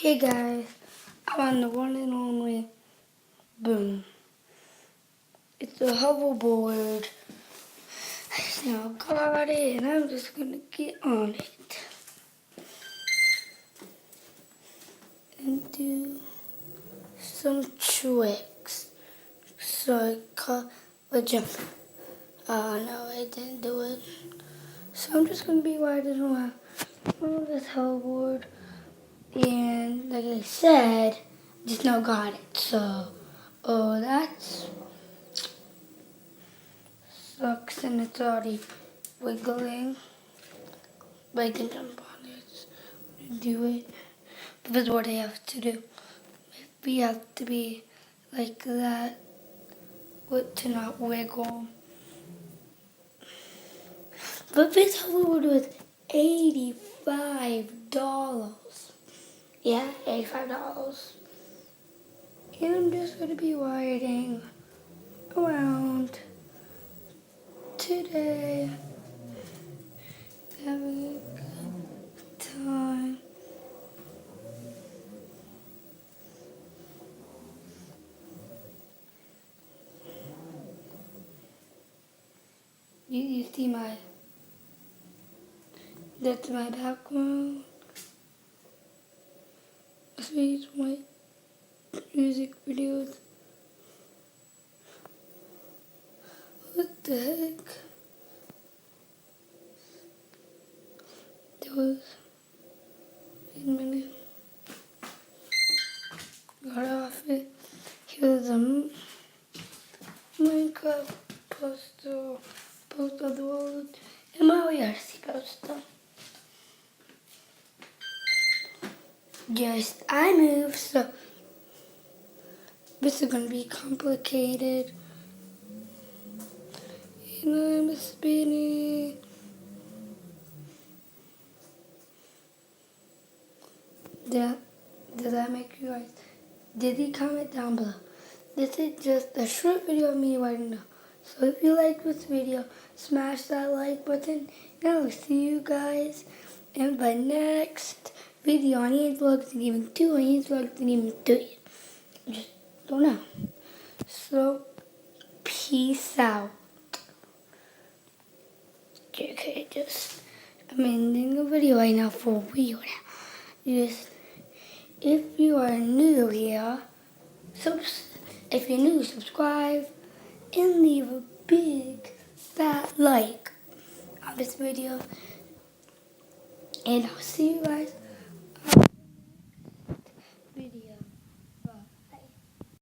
Hey guys, I'm on the one and only Boom. It's a hoverboard. I just now got it and I'm just gonna get on it and do some tricks. So I caught a jump. Oh no, I didn't do it. So I'm just gonna be riding around on this hoverboard. And like I said, just now got it. So, that's sucks and it's already wiggling. But I can jump on it, do it. But that's what I have to do. We have to be like that, to not wiggle. But this hoverboard was $85. Yeah, $85. And I'm just gonna be riding around today, having a good time. You see that's my background. These my music videos. What the heck? There was, wait a minute. Got off it. Here's a Minecraft poster of the world. And Mario Odyssey poster. Yes, I moved, so this is gonna be complicated. And I'm spinning. Did that make you guys dizzy? Comment down below. This is just a short video of me right now. So if you like this video, smash that like button. And I will see you guys in the next video on Ian's Vlogs and Gaming 2 or Ian's Vlogs and Gaming 3. Just don't know. So, peace out. Okay, I'm ending the video right now for real now. Just, if you are new here, if you're new, subscribe and leave a big fat like on this video. And I'll see you guys